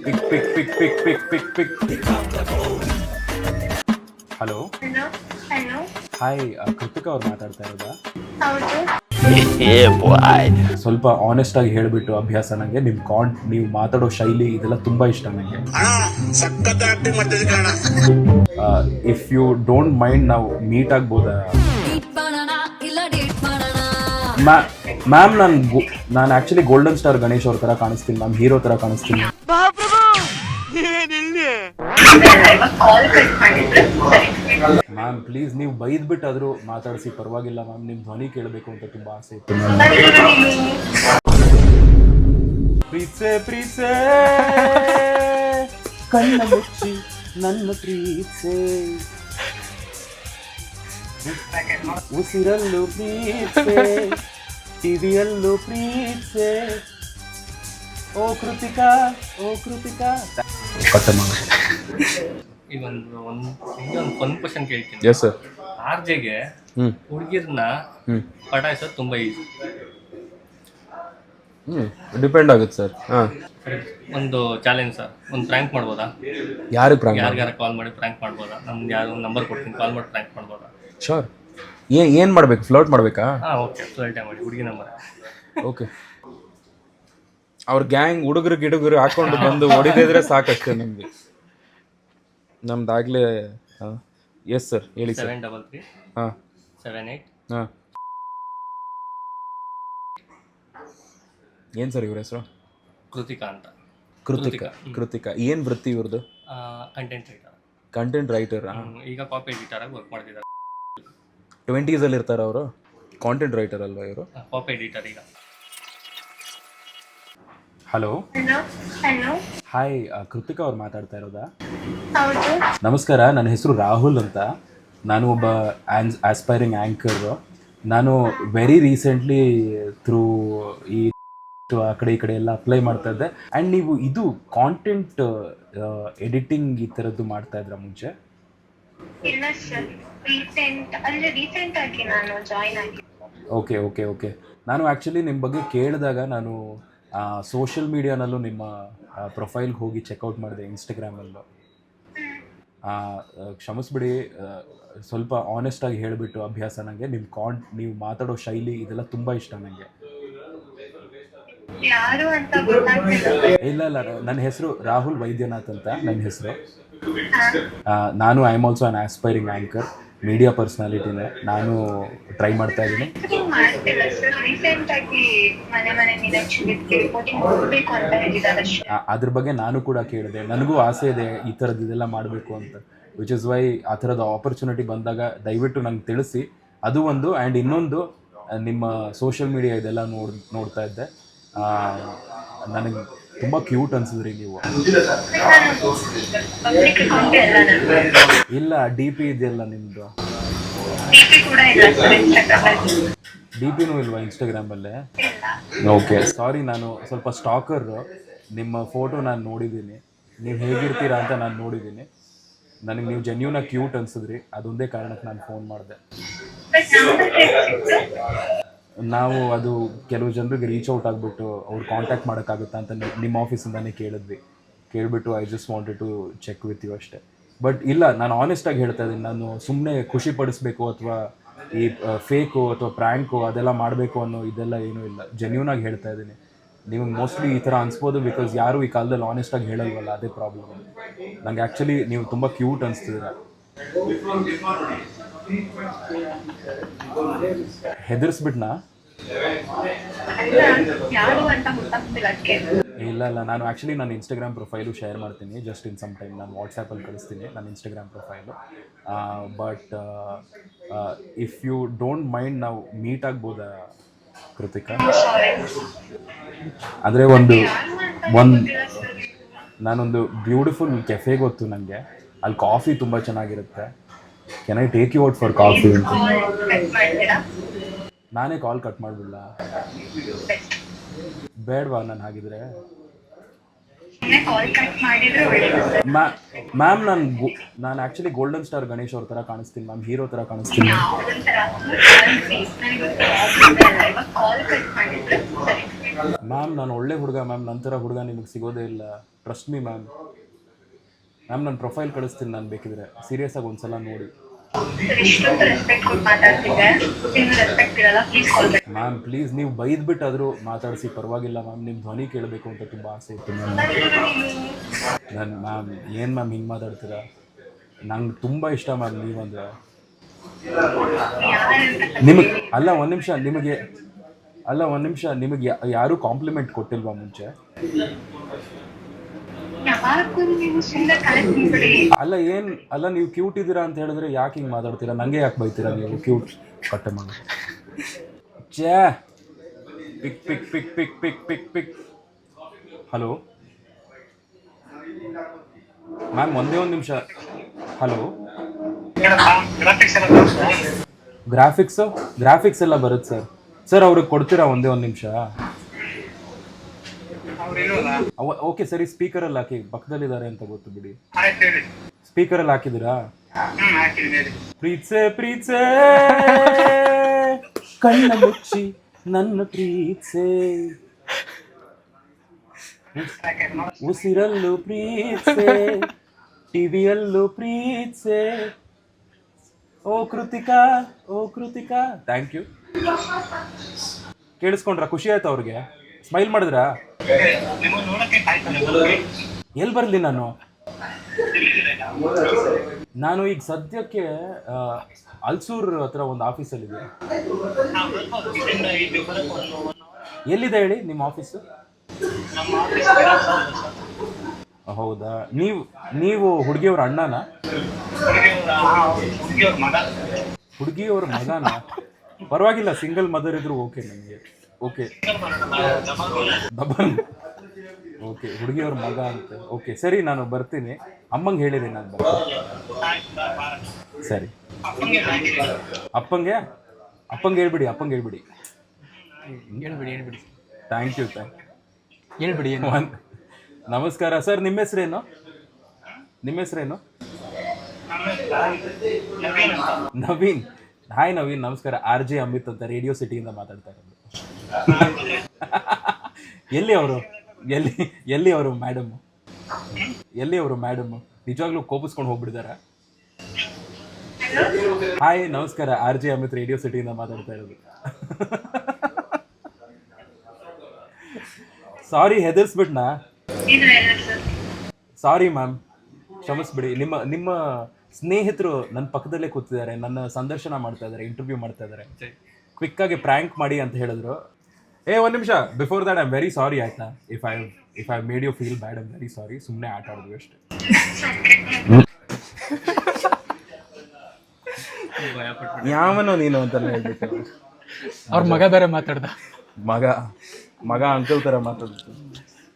ಪಿಕ್. Hello, hello. Hello. Hi. Kritika ಅವ್ರು ಮಾತಾಡ್ತಾ ಇರೋದಾ? ಹೌದು. ಸ್ವಲ್ಪ ಆನೆಸ್ಟ್ ಆಗಿ ಹೇಳಿಬಿಟ್ಟು ಅಭ್ಯಾಸ. ನನಗೆ ನೀವು ಮಾತಾಡೋ ಶೈಲಿ ಇದೆಲ್ಲ ತುಂಬ ಇಷ್ಟ ನನಗೆ. ಇಫ್ ಯು ಡೋಂಟ್ ಮೈಂಡ್ ನಾವು ಮೀಟ್ ಆಗ್ಬೋದಾ? ಮ್ಯಾಮ್, ನಾನು ಆ್ಯಕ್ಚುಲಿ ಗೋಲ್ಡನ್ ಸ್ಟಾರ್ ಗಣೇಶ್ ಅವ್ರ ಥರ ಕಾಣಿಸ್ತೀನಿ ಮ್ಯಾಮ್, ಹೀರೋ ಥರ ಕಾಣಿಸ್ತೀನಿ. ಮ್ಯಾಮ್ ಪ್ಲೀಸ್, ನೀವು ಬೈದ್ಬಿಟ್ಟಾದರೂ ಮಾತಾಡಿಸಿ, ಪರವಾಗಿಲ್ಲ ಮ್ಯಾಮ್. ನಿಮ್ಮ ಧ್ವನಿ ಕೇಳಬೇಕು ಅಂತ ತುಂಬ ಆಸೆ ಇತ್ತು ಮ್ಯಾಮ್. ಪ್ರೀತ್ಸೆ ಕಣ್ಣ ಮುಚ್ಚಿ ನನ್ನ ಪ್ರೀತ್ಸೆ, ಉಸಿರಲ್ಲೂ ಪ್ರೀತ್ಸೆ, ಟಿವಿಯಲ್ಲೂ ಪ್ರೀತ್ಸೆ, ಓ ಕೃತಿಕಾ. ಇದೊಂದು ಒಂದು ಕ್ವಶನ್ ಕೇಳ್ತೀನಿ. Yes sir. ಆರ್ಜೆಗೆ ಹುಡುಗಿರ್ನ ಪಟಾಯಿಸೋದು ತುಂಬಾ ಈಸಿ. ಡಿಪೆಂಡ್ ಆಗುತ್ತೆ ಸರ್. ಒಂದು ಚಾಲೆಂಜ್ ಸರ್, ಒಂದು ಪ್ರ್ಯಾಂಕ್ ಮಾಡ್ಬೋದಾ? ಯಾರಿಗಾರ ಕಾಲ್ ಮಾಡಿ ಪ್ರ್ಯಾಂಕ್ ಮಾಡ್ಬೋದಾ? ನಮ್ಗೆ ಯಾರು ನಂಬರ್ ಕೊಡ್ತೀನಿ, ಕಾಲ್ ಮಾಡಿ ಪ್ರ್ಯಾಂಕ್ ಮಾಡ್ಬೋದಾ? ಶೋರ್. ಏನು ಮಾಡಬೇಕು? ಫ್ಲರ್ಟ್ ಮಾಡಬೇಕಾ? ಓಕೆ, ಫ್ಲರ್ಟ್ ಮಾಡಿ. ಹುಡುಗಿ ನಂಬರ್. ಓಕೆ. ಅವ್ರ ಗ್ಯಾಂಗ್ ಹುಡುಗರು ಹಾಕೊಂಡು ಬಂದು ಹೊಡಿದಿದ್ರೆ ಸಾಕಷ್ಟೇ ನಮಗೆ. ನಮ್ದಾಗಲೇ. ಎಸ್ ಸರ್, ಹೇಳಿ ಸರ್. 733 78. ಹಾಂ. ಏನು ಸರ್ ಇವ್ರ ಹೆಸರು? ಕೃತಿಕಾ ಅಂತ. ಕೃತಿಕಾ ಏನು ವೃತ್ತಿ ಇವ್ರದ್ದು? Content writer. ಈಗ ಕಾಪಿ ಎಡಿಟರ್ ಆಗಿ ವರ್ಕ್ ಮಾಡ್ತಿದ್ದಾರೆ. 20s ಇರ್ತಾರೆ ಅವರು. ಕಾಂಟೆಂಟ್ ರೈಟರ್ ಅಲ್ವಾ ಇವರು? ಕಾಪಿ ಎಡಿಟರ್ ಈಗ. ಹಲೋ. ಹಲೋ. ಹಾಯ್. ಕೃತಿಕಾ ಅವ್ರು ಮಾತಾಡ್ತಾ ಇರೋದಾ? ಹೌದು. ನಮಸ್ಕಾರ, ನನ್ನ ಹೆಸರು ರಾಹುಲ್ ಅಂತ. ನಾನು ಒಬ್ಬ ಆಸ್ಪೈರಿಂಗ್ ಆ್ಯಂಕರು. ನಾನು ವೆರಿ ರೀಸೆಂಟ್ಲಿ ಥ್ರೂ ಈ ಆ ಕಡೆ ಈ ಕಡೆ ಎಲ್ಲ ಅಪ್ಲೈ ಮಾಡ್ತಾ ಇದ್ದೆ. ಆ್ಯಂಡ್ ನೀವು ಇದು ಕಾಂಟೆಂಟ್ ಎಡಿಟಿಂಗ್ ಈ ಥರದ್ದು ಮಾಡ್ತಾ ಇದ್ರ ಮುಂಚೆ? ಇಲ್ಲ ಸರ್, ರೀಸೆಂಟ್ ಆಗಿ ನಾನು ಜಾಯಿನ್ ಆಗಿದ್ದೆ. ಓಕೆ. ನಾನು ಆ್ಯಕ್ಚುಲಿ ನಿಮ್ಮ ಬಗ್ಗೆ ಕೇಳಿದಾಗ ನಾನು ಸೋಷಿಯಲ್ ಮೀಡಿಯಾನಲ್ಲೂ ನಿಮ್ಮ ಪ್ರೊಫೈಲ್ಗೆ ಹೋಗಿ ಚೆಕ್ಔಟ್ ಮಾಡಿದೆ, ಇನ್ಸ್ಟಾಗ್ರಾಮಲ್ಲೂ. ಕ್ಷಮಿಸ್ಬಿಡಿ, ಸ್ವಲ್ಪ ಆನೆಸ್ಟಾಗಿ ಹೇಳಿಬಿಟ್ಟು ಅಭ್ಯಾಸ. ನನಗೆ ನೀವು ಮಾತಾಡೋ ಶೈಲಿ ಇದೆಲ್ಲ ತುಂಬ ಇಷ್ಟ ನನಗೆ. ಯಾರು ಅಂತ ಗೊತ್ತಾಗ್ತಿಲ್ಲ. ಇಲ್ಲ, ನನ್ನ ಹೆಸರು ರಾಹುಲ್ ವೈದ್ಯನಾಥ್ ಅಂತ ನನ್ನ ಹೆಸರು. ನಾನು I am also an aspiring anchor, media ಪರ್ಸ್ನಾಲಿಟಿನೇ. ನಾನು ಟ್ರೈ ಮಾಡ್ತಾ ಇದ್ದೀನಿ. ಅದ್ರ ಬಗ್ಗೆ ನಾನು ಕೂಡ ಕೇಳಿದೆ. ನನಗೂ ಆಸೆ ಇದೆ ಈ ಥರದ್ದು ಇದೆಲ್ಲ ಮಾಡಬೇಕು ಅಂತ. ವಿಚ್ ಇಸ್ ವೈ ಆ ಥರದ ಆಪರ್ಚುನಿಟಿ ಬಂದಾಗ ದಯವಿಟ್ಟು ನಂಗೆ ತಿಳಿಸಿ. ಅದು ಒಂದು. ಆ್ಯಂಡ್ ಇನ್ನೊಂದು, ನಿಮ್ಮ ಸೋಷಿಯಲ್ ಮೀಡಿಯಾ ಇದೆಲ್ಲ ನೋಡ್ತಾ ಇದ್ದೆ. ನನಗೆ ತುಂಬ ಕ್ಯೂಟ್ ಅನ್ಸಿದ್ರಿ ನೀವು. ಇಲ್ಲ, ಡಿ ಪಿ ಇದೆಯಲ್ಲ ನಿಮ್ಮದು? ಡಿ ಪಿನೂ ಇಲ್ವಾ ಇನ್ಸ್ಟಾಗ್ರಾಮಲ್ಲೇ? ಓಕೆ, ಸಾರಿ. ನಾನು ಸ್ವಲ್ಪ ಸ್ಟಾಕರು. ನಿಮ್ಮ ಫೋಟೋ ನಾನು ನೋಡಿದ್ದೀನಿ, ನೀವು ಹೇಗಿರ್ತೀರಾ ಅಂತ ನಾನು ನೋಡಿದ್ದೀನಿ. ನನಗೆ ನೀವು ಜೆನ್ಯೂನಾಗಿ ಕ್ಯೂಟ್ ಅನ್ಸಿದ್ರಿ, ಅದೊಂದೇ ಕಾರಣಕ್ಕೆ ನಾನು ಫೋನ್ ಮಾಡಿದೆ. ನಾವು ಅದು ಕೆಲವು ಜನರಿಗೆ ರೀಚ್ ಔಟ್ ಆಗಿಬಿಟ್ಟು ಅವ್ರು ಕಾಂಟ್ಯಾಕ್ಟ್ ಮಾಡೋಕ್ಕಾಗುತ್ತಾ ಅಂತ ನಿಮ್ಮ ಆಫೀಸಿಂದನೇ ಕೇಳಿಬಿಟ್ಟು I just wanted to check with you ಅಷ್ಟೇ. ಬಟ್ ಇಲ್ಲ, ನಾನು ಆನೆಸ್ಟಾಗಿ ಹೇಳ್ತಾ ಇದ್ದೀನಿ. ನಾನು ಸುಮ್ಮನೆ ಖುಷಿ ಪಡಿಸ್ಬೇಕು ಅಥವಾ ಈ ಫೇಕು ಅಥವಾ ಪ್ರ್ಯಾಂಕು ಅದೆಲ್ಲ ಮಾಡಬೇಕು ಅನ್ನೋ ಇದೆಲ್ಲ ಏನೂ ಇಲ್ಲ. ಜೆನ್ಯೂನಾಗಿ ಹೇಳ್ತಾ ಇದ್ದೀನಿ. ನಿಮಗೆ ಮೋಸ್ಟ್ಲಿ ಈ ಥರ ಅನಿಸ್ಬೋದು, ಬಿಕಾಸ್ ಯಾರು ಈ ಕಾಲದಲ್ಲಿ ಆನೆಸ್ಟಾಗಿ ಹೇಳಲ್ವಲ್ಲ, ಅದೇ ಪ್ರಾಬ್ಲಮ್. ನನಗೆ ಆ್ಯಕ್ಚುಲಿ ನೀವು ತುಂಬ ಕ್ಯೂಟ್ ಅನಿಸ್ತಿದ್ದೀರ. ಹೆದರ್ಸ್ಬಿಟ್ನಾ? ಇಲ್ಲ, ನಾನು ಆ್ಯಕ್ಚುಲಿ ನನ್ನ ಇನ್ಸ್ಟಾಗ್ರಾಮ್ ಪ್ರೊಫೈಲು ಶೇರ್ ಮಾಡ್ತೀನಿ ಜಸ್ಟ್ ಇನ್ ಸಮ್ ಟೈಮ್. ನಾನು ವಾಟ್ಸಾಪಲ್ಲಿ ಕಳಿಸ್ತೀನಿ ನನ್ನ Instagram profile. But if you don't mind ನಾವು ಮೀಟ್ ಆಗ್ಬೋದಾ ಕೃತಿಕಾ? ಅಂದರೆ ನಾನೊಂದು ಬ್ಯೂಟಿಫುಲ್ ಕೆಫೆ ಗೊತ್ತು ನನಗೆ. ಅಲ್ಲಿ ಕಾಫಿ ತುಂಬ ಚೆನ್ನಾಗಿರುತ್ತೆ. Can I take you out for coffee ಅಂತ? ನಾನೇ ಕಾಲ್ ಕಟ್ ಮಾಡಿಬಿಡಲ? ಬೇಡವಾ ನಾನು ಹಾಗಿದ್ರೆ? ಮ್ಯಾಮ್, ನಾನು ಆ್ಯಕ್ಚುಲಿ ಗೋಲ್ಡನ್ ಸ್ಟಾರ್ ಗಣೇಶ್ ಅವ್ರ ಥರ ಕಾಣಿಸ್ತೀನಿ ಮ್ಯಾಮ್, ಹೀರೋ ಥರ ಕಾಣಿಸ್ತೀನಿ. ಮ್ಯಾಮ್ ನಾನು ಒಳ್ಳೆ ಹುಡುಗ ಮ್ಯಾಮ್, ನಂತರ ಹುಡುಗ ನಿಮಗೆ ಸಿಗೋದೇ ಇಲ್ಲ, ಟ್ರಸ್ಟ್ ಮೀ ಮ್ಯಾಮ್. ಮ್ಯಾಮ್ ನನ್ನ ಪ್ರೊಫೈಲ್ ಕಳಿಸ್ತೀನಿ ನಾನು ಬೇಕಿದ್ರೆ, ಸೀರಿಯಸ್ ಆಗಿ ಒಂದ್ಸಲ ನೋಡಿ. ಇಷ್ಟೊಂದು ರೆಸ್ಪೆಕ್ಟ್ ಕೊಟ್ಟು ಮಾತಾಡ್ತಿದ್ದೆ, ಇನ್ನು ರೆಸ್ಪೆಕ್ಟ್ ಇರಲ್ಲ, please call back. Ma'am please ನೀವು ಬೈದ್ಬಿಟ್ಟಾದರೂ ಮಾತಾಡಿಸಿ, ಪರವಾಗಿಲ್ಲ ಮ್ಯಾಮ್. ನಿಮ್ಮ ಧ್ವನಿ ಕೇಳಬೇಕು ಅಂತ ತುಂಬ ಆಸೆ ಇತ್ತು ಮ್ಯಾಮ್. ನಾನು ಮ್ಯಾಮ್ ಏನು ಮ್ಯಾಮ್ ಹಿಂಗೆ ಮಾತಾಡ್ತೀರಾ? ನಂಗೆ ತುಂಬ ಇಷ್ಟ ಮ್ಯಾಮ್ ನೀವಂದ್ರೆ. ನಿಮಗೆ ಅಲ್ಲ ಒಂದು ನಿಮಿಷ, ನಿಮಗೆ ಯಾರೂ ಕಾಂಪ್ಲಿಮೆಂಟ್ ಕೊಟ್ಟಿಲ್ವಾ ಮುಂಚೆ? ಯಾವಾಗೂ ನೀವು ಸುಮ್ಮನೆ ಕಳಿಸ್ಬಿಡಿ. ಅಲ್ಲ ನೀವು ಕ್ಯೂಟ್ ಇದ್ದೀರಾ ಅಂತ ಹೇಳಿದ್ರೆ ಯಾಕೆ ಹಿಂಗೆ ಮಾತಾಡ್ತೀರಾ? ನನಗೆ ಯಾಕೆ ಬೈತೀರಾ ನೀವು? ಕ್ಯೂಟ್ ಕಟ್ಟೆ ಮಾಡಿ ಛೇ. ಪಿಕ್ ಪಿಕ್ ಪಿಕ್ ಪಿಕ್ ಪಿಕ್ ಪಿಕ್ ಪಿಕ್. ಹಲೋ ಮ್ಯಾಮ್, ಒಂದೇ ಒಂದು ನಿಮಿಷ. ಹಲೋ, ಗ್ರಾಫಿಕ್ಸ್ ಎಲ್ಲ ಬರುತ್ತೆ ಸರ್. ಸರ್ ಅವ್ರಿಗೆ ಕೊಡ್ತೀರಾ ಒಂದೇ ಒಂದು ನಿಮಿಷ? ಓಕೆ ಸರಿ, ಸ್ಪೀಕರಲ್ಲಿ ಹಾಕಿ, ಪಕ್ಕದಲ್ಲಿದ್ದಾರೆ ಅಂತ ಗೊತ್ತು ಬಿಡಿ. ಸ್ಪೀಕರಲ್ಲಿ ಹಾಕಿದ್ದೀರಾ? ಪ್ರೀತ್ಸೆ ಕಣ್ಣ ಮುಚ್ಚಿ ನನ್ನ ಪ್ರೀತ್ಸೆ, ಉಸಿರಲ್ಲೂ ಪ್ರೀತ್ಸೆ, ಟಿವಿಯಲ್ಲೂ ಪ್ರೀತ್ಸೆ. ಓ ಕೃತಿಕಾ ಥ್ಯಾಂಕ್ ಯು. ಕೇಳಿಸ್ಕೊಂಡ್ರ? ಖುಷಿ ಆಯ್ತು ಅವ್ರಿಗೆ? ಸ್ಮೈಲ್ ಮಾಡಿದ್ರಾ? ಎಲ್ಲಿ ಬರಲಿ ನಾನು ಈಗ ಸದ್ಯಕ್ಕೆ ಅಲ್ಸೂರ್ ಹತ್ರ ಒಂದು ಆಫೀಸಲ್ಲಿದೆ. ಎಲ್ಲಿದೆ ಹೇಳಿ ನಿಮ್ಮ ಆಫೀಸು? ಹೌದಾ, ನೀವು ಹುಡುಗಿಯವ್ರ ಅಣ್ಣನ? ಹುಡುಗಿಯವ್ರ ಮಗನ? ಪರವಾಗಿಲ್ಲ, ಸಿಂಗಲ್ ಮದರ್ ಇದ್ರು ಓಕೆ ನನಗೆ. Okay double. ಓಕೆ, ಹುಡುಗಿಯವ್ರ ಮಗ ಅಂತ. ಓಕೆ ಸರಿ, ನಾನು ಬರ್ತೀನಿ. ಅಮ್ಮಂಗೆ ಹೇಳಿರಿ ನಾನು ಬರ್ತೀನಿ. ಸರಿ, ಅಪ್ಪಂಗೆ ಹೇಳ್ಬಿಡಿ. Thank you. ಹೇಳ್ಬಿಡಿ. ನಮಸ್ಕಾರ ಸರ್, ನಿಮ್ಮ ಹೆಸರೇನು? ನವೀನ್. ಹಾಯ್ ನವೀನ್, ನಮಸ್ಕಾರ. RJ ಅಮಿತ್ ಅಂತ, ರೇಡಿಯೋ ಸಿಟಿಯಿಂದ ಮಾತಾಡ್ತಾ ಇರೋದು. ಎಲ್ಲಿ ಅವರು ಮೇಡಮ್? ನಿಜವಾಗ್ಲೂ ಕೋಪಿಸ್ಕೊಂಡು ಹೋಗ್ಬಿಟ್ಟಿದಾರ? ಹಾಯ್ ನಮಸ್ಕಾರ, RJ ಅಮಿತ್ ರೇಡಿಯೋ ಸಿಟಿಯಿಂದ ಮಾತಾಡ್ತಾ ಇರೋದು. ಸಾರಿ, ಹೆದರ್ಸ್ಬಿಟ್ನಾ? ಸಾರಿ ಮ್ಯಾಮ್, ಕ್ಷಮಿಸ್ಬಿಡಿ. ನಿಮ್ಮ ಸ್ನೇಹಿತರು ನನ್ನ ಪಕ್ಕದಲ್ಲೇ ಕೂತಿದ್ದಾರೆ, ನನ್ನ ಸಂದರ್ಶನ ಮಾಡ್ತಾ ಇದ್ದಾರೆ, ಇಂಟರ್ವ್ಯೂ ಮಾಡ್ತಾ ಇದ್ದಾರೆ. ಕ್ವಿಕ್ ಆಗಿ ಪ್ರ್ಯಾಂಕ್ ಮಾಡಿ ಅಂತ ಹೇಳಿದ್ರು. ಒಂದು ನಿಮಿಷ, before that I am very sorry ಆಯ್ತಾ? If I made you feel bad, I am very sorry. ಸುಮ್ಮನೆ ಆಟ ಆಡಿದ್ವಿ ಅಷ್ಟೇ. ಯಾವನೋ ನೀನು ಅಂತ ಹೇಳ್ಬಿಟ್ಟು ಅವ್ರ ಮಗ ಬೇರೆ ಮಾತಾಡ್ದ. ಮಗ ಅಂಕಲ್ ಥರ ಮಾತಾಡ್ತು.